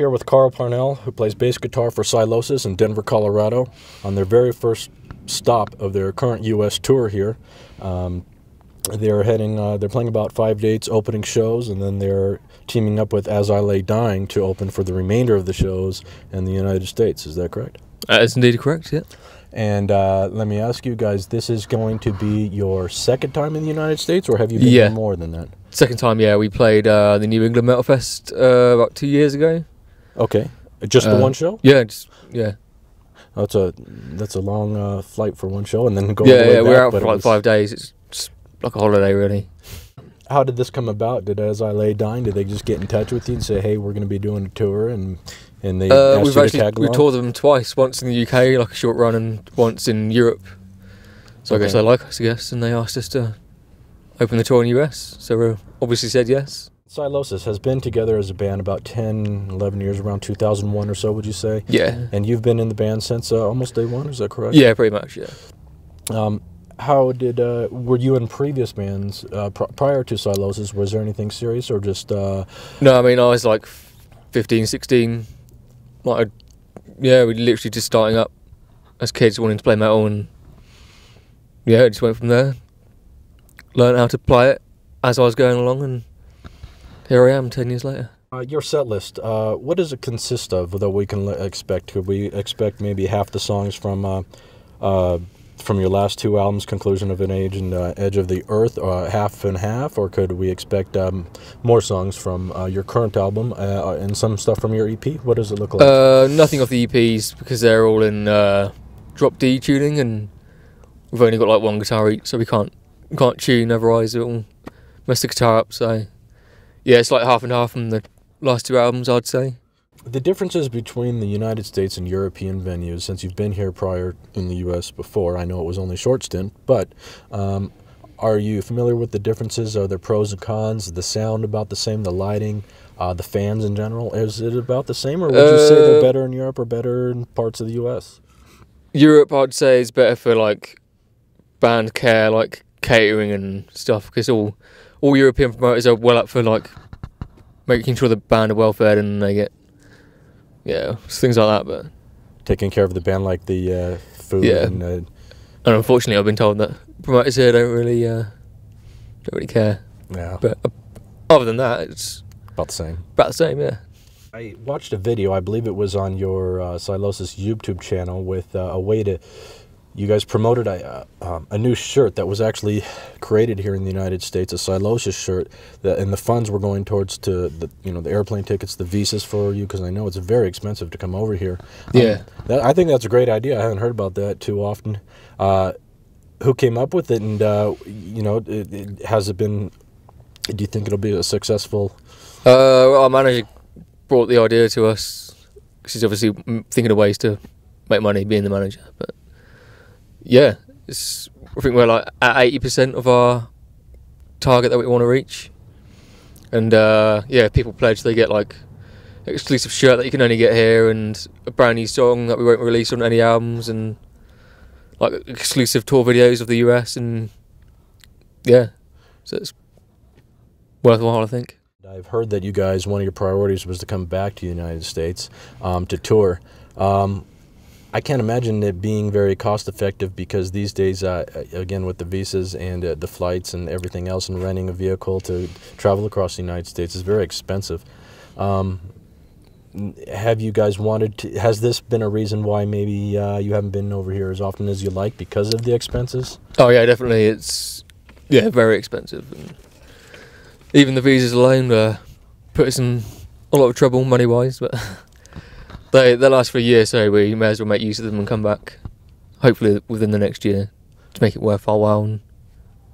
here with Carl Parnell, who plays bass guitar for SYLOSIS in Denver, Colorado, on their very first stop of their current U.S. tour here. They're playing about 5 dates, opening shows, and then they're teaming up with As I Lay Dying to open for the remainder of the shows in the United States. Is that correct? That is indeed correct, yeah. And let me ask you guys, this is going to be your second time in the United States, or have you been here more than that? Second time, yeah. We played the New England Metal Fest about 2 years ago. Okay. Just the one show? Yeah, That's a long flight for one show, and then go all the way back. We're out for like 5 days. It's just like a holiday, really. How did this come about? Did As I Lay Dying, did they just get in touch with you and say, hey, we're going to be doing a tour, and they asked you to tag along? We toured them twice, once in the UK, like a short run, and once in Europe. So I guess they like us, and they asked us to open the tour in the US, so we obviously said yes. SYLOSIS has been together as a band about 10, 11 years, around 2001 or so, would you say? Yeah. And you've been in the band since almost day one, is that correct? Yeah, pretty much, yeah. How did, were you in previous bands prior to SYLOSIS? Was there anything serious or just... No, I mean, I was like 15, 16. Like, we literally just starting up as kids wanting to play metal, and yeah, just went from there. Learned how to play it as I was going along, and here I am 10 years later. Your set list, what does it consist of that we can expect? Could we expect maybe half the songs from your last two albums, Conclusion of an Age and Edge of the Earth, half and half, or could we expect more songs from your current album and some stuff from your EP? What does it look like? Nothing off the EPs, because they're all in drop D tuning, and we've only got like one guitar each, so we can't tune, otherwise it'll mess the guitar up. So yeah, it's like half and half from the last two albums, I'd say. The differences between the United States and European venues, since you've been here prior in the U.S. before, I know it was only a short stint, but are you familiar with the differences? Are there pros and cons? Is the sound about the same? The lighting? The fans in general? Is it about the same, or would you say they're better in Europe or better in parts of the U.S.? Europe, I'd say, is better for like band care, like catering and stuff, because all European promoters are well up for like making sure the band are well fed and they get things like that. But taking care of the band, like the food. And unfortunately, I've been told that promoters here don't really care. Yeah. But other than that, it's about the same. About the same, yeah. I watched a video, I believe it was on your SYLOSIS YouTube channel, with a way to... You guys promoted a new shirt that was actually created here in the United States, a SYLOSIS shirt, and the funds were going towards the airplane tickets, the visas for you, because I know it's very expensive to come over here. Yeah, I think that's a great idea. I haven't heard about that too often. Who came up with it, and has it been? Do you think it'll be a successful? Our manager brought the idea to us, because he's obviously thinking of ways to make money being the manager, but. Yeah, I think we're like at 80% of our target that we want to reach, and if people pledge, they get like an exclusive shirt that you can only get here, and a brand new song that we won't release on any albums, and like exclusive tour videos of the US, and yeah, so it's worthwhile, I think. I've heard that you guys, one of your priorities was to come back to the United States to tour. I can't imagine it being very cost effective, because these days, again, with the visas and the flights and everything else, and renting a vehicle to travel across the United States is very expensive. Have you guys wanted to, has this been a reason why maybe you haven't been over here as often as you like, because of the expenses? Oh yeah, definitely. It's very expensive. And even the visas alone put us in a lot of trouble money-wise, but... They last for a year, so we may as well make use of them and come back, hopefully within the next year, to make it worth our while, and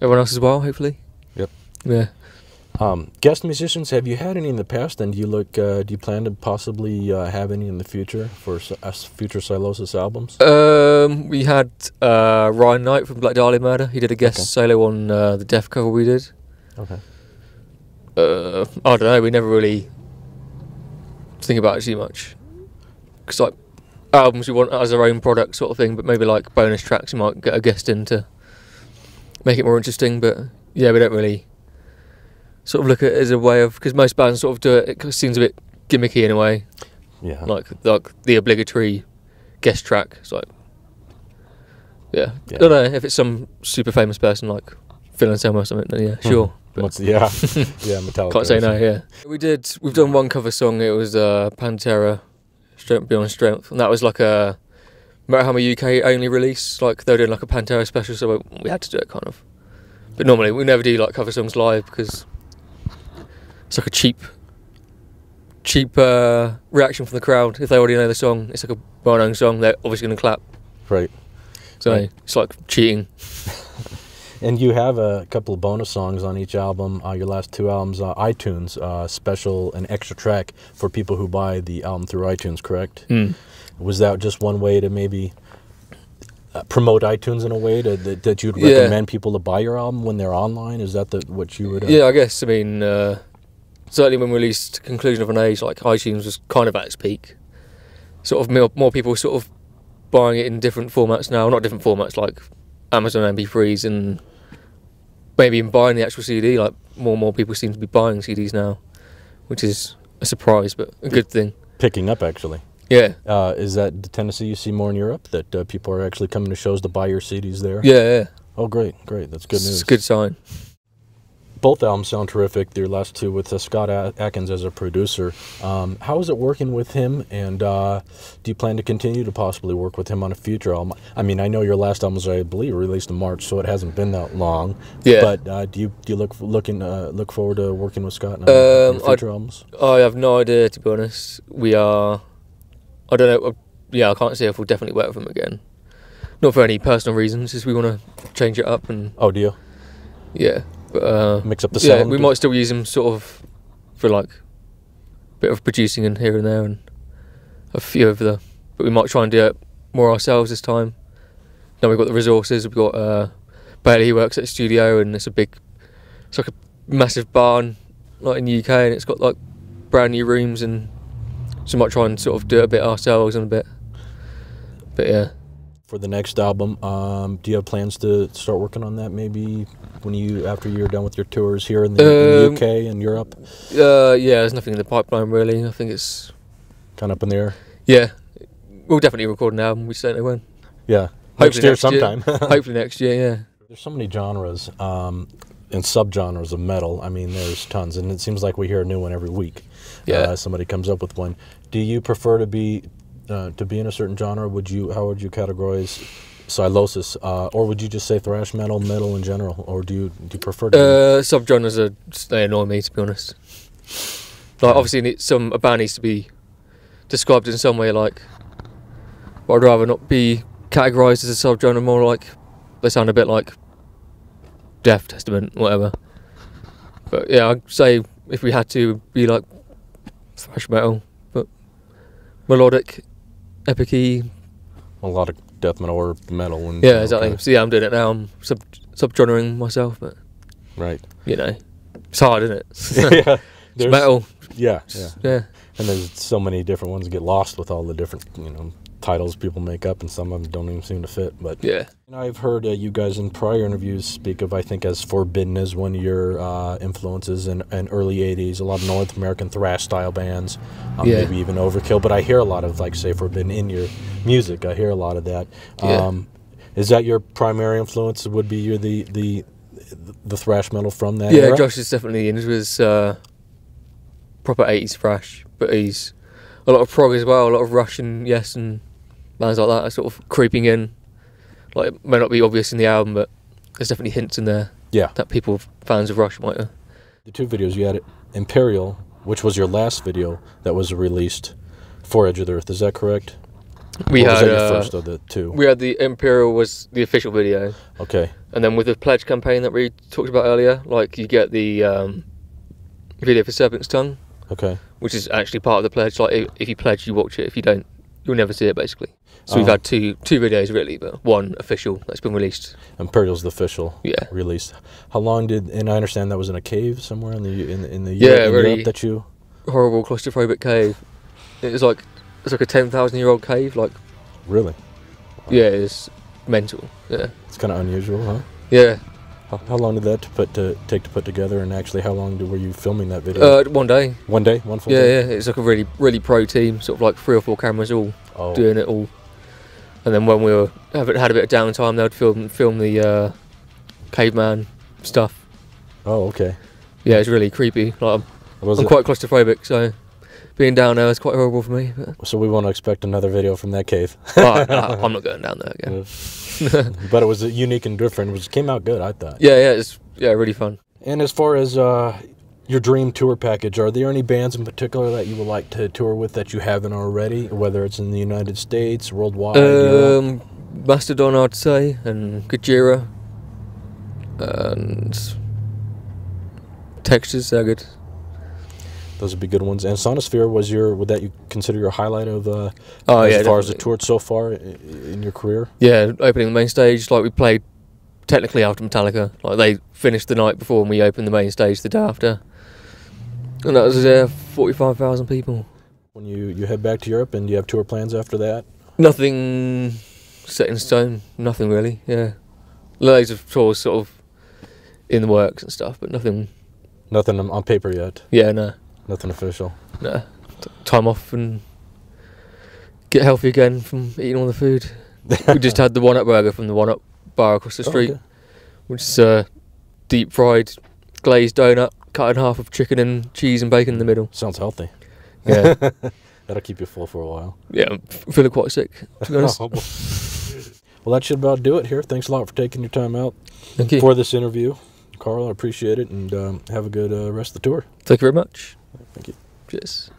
everyone else as well, hopefully. Yep. Yeah. Guest musicians, have you had any in the past, and do you plan to possibly have any in the future for future SYLOSIS albums? We had Ryan Knight from Black Dahlia Murder. He did a guest solo on the Death cover we did. Okay. I don't know. We never really think about it too much. Because like albums we want as our own product sort of thing, but maybe like bonus tracks we might get a guest in to make it more interesting. But yeah, we don't really sort of look at it as a way of, because most bands sort of do it, it seems a bit gimmicky in a way. Yeah. Like the obligatory guest track. It's like, yeah. I don't know if it's some super famous person like Phil Anselmo or something. Then yeah, sure. Yeah, Metallica. Can't say no. Yeah. We've done one cover song. It was Pantera, Strength Beyond Strength, and that was like a Metal Hammer UK only release. Like they were doing like a Pantera special, so we had to do it kind of. But normally we never do like cover songs live because it's like a cheap reaction from the crowd. If they already know the song, it's like a well-known song, they're obviously going to clap. Right. So it's like cheating. And you have a couple of bonus songs on each album. Your last two albums, iTunes, special and extra track for people who buy the album through iTunes, correct? Was that just one way to maybe promote iTunes in a way that you'd recommend people to buy your album when they're online? Is that what you would... Yeah, I guess. I mean, certainly when we released Conclusion of an Age, like iTunes was kind of at its peak. Sort of more people sort of buying it in different formats now. Not different formats, like Amazon MP3s and maybe even buying the actual CD. Like more and more people seem to be buying CDs now, which is a surprise, but a good thing. Picking up, actually. Yeah. Is that the tendency you see more in Europe, that people are actually coming to shows to buy your CDs there? Yeah. Oh, great. That's good news. It's a good sign. Both albums sound terrific. Your last two with Scott Adkins as a producer. How is it working with him, and do you plan to continue to possibly work with him on a future album? I mean, I know your last album was, I believe, released in March, so it hasn't been that long. Yeah. But do you look forward to working with Scott on your future albums? I have no idea, to be honest. We are... I don't know. Yeah, I can't say if we'll definitely work with him again. Not for any personal reasons, just we want to change it up and... Oh, do you? Yeah. But, mix up the sound? Yeah, we might still use him sort of for like a bit of producing in here and there and a few of the... But we might try and do it more ourselves this time. Now we've got the resources. We've got Bailey, he works at a studio, and it's like a massive barn like in the UK, and it's got like brand new rooms, and so we might try and sort of do it a bit ourselves and a bit. But yeah. For the next album, do you have plans to start working on that maybe after you're done with your tours here in the UK and Europe? Yeah, there's nothing in the pipeline really. I think it's kind of up in the air. Yeah, we'll definitely record an album. We certainly will. Yeah, next year sometime. Hopefully next year. Yeah. There's so many genres and subgenres of metal. I mean, there's tons, and it seems like we hear a new one every week. Yeah. Somebody comes up with one. Do you prefer to be in a certain genre? How would you categorize SYLOSIS, or would you just say thrash metal in general, or do you prefer to? Subgenres they annoy me, to be honest. Like obviously, a band needs to be described in some way. Like, but I'd rather not be categorised as a subgenre. More like they sound a bit like Death Testament, whatever. But yeah, I'd say if we had to, it'd be like thrash metal, but melodic, epic-y. A lot of death metal or metal. And, yeah, exactly. Okay. So yeah, I'm doing it now. I'm subgenring myself, but right. You know, it's hard, isn't it? Yeah, it's metal. Yeah. And there's so many different ones that get lost with all the different titles people make up, and some of them don't even seem to fit. But yeah, I've heard you guys in prior interviews speak of, I think, as Forbidden as one of your influences in early '80s. A lot of North American thrash style bands, maybe even Overkill. But I hear a lot of say Forbidden in your music. I hear a lot of that. Is that your primary influence? Would be the thrash metal from that era? Josh is definitely into his proper '80s thrash, but he's a lot of prog as well, a lot of Rush and Yes and bands like that are sort of creeping in. Like, it may not be obvious in the album, but there's definitely hints in there that people, fans of Rush, might have. The two videos you had, Imperial, which was your last video that was released for Edge of the Earth, is that correct? Was that your first of the two? We had the Imperial was the official video. Okay. And then with the pledge campaign that we talked about earlier, like you get the video for Serpent's Tongue. Okay. Which is actually part of the pledge. Like if you pledge, you watch it. If you don't, you'll never see it, basically. So we've had two videos really, but one official that's been released. Imperial's the official release. How long and I understand that was in a cave somewhere in the Europe that you... Horrible claustrophobic cave. It's like a 10,000-year-old cave. Like, really? Yeah, it's mental. Yeah. It's kind of unusual, huh? Yeah. How long did that take to put together, and actually how long were you filming that video? 1 day. 1 day? One full day? Yeah. It's like a really pro team, sort of like 3 or 4 cameras all doing it all. And then when we had a bit of downtime, they'd film the caveman stuff. Oh, okay. Yeah, it's really creepy. Like, I'm quite claustrophobic, so being down there is quite horrible for me. But. So we won't expect another video from that cave. No, I'm not going down there again. But it was unique and different. It came out good, I thought. Yeah, it's really fun. And as far as your dream tour package, are there any bands in particular that you would like to tour with that you haven't already, whether it's in the United States, worldwide? Mastodon, I'd say, and Gojira, and Textures, they're good. Those would be good ones. And Sonosphere would that you consider your highlight of as far as the tour so far in your career? Yeah, opening the main stage, like we played technically after Metallica. Like they finished the night before and we opened the main stage the day after. And that was 45,000 people. When you head back to Europe, and do you have tour plans after that? Nothing set in stone, nothing really, yeah. Loads of tours sort of in the works and stuff, but nothing... Nothing on paper yet? Yeah, no. Nothing official? No. Time off and get healthy again from eating all the food. We just had the One-Up burger from the One-Up bar across the street, which is a deep fried glazed donut cut in half of chicken and cheese and bacon in the middle. Sounds healthy. Yeah. That'll keep you full for a while. Yeah, I'm feeling quite sick, to be honest. Well, that should about do it here. Thanks a lot for taking your time out for this interview. Carl, I appreciate it, and have a good rest of the tour. Thank you very much. Thank you. Cheers.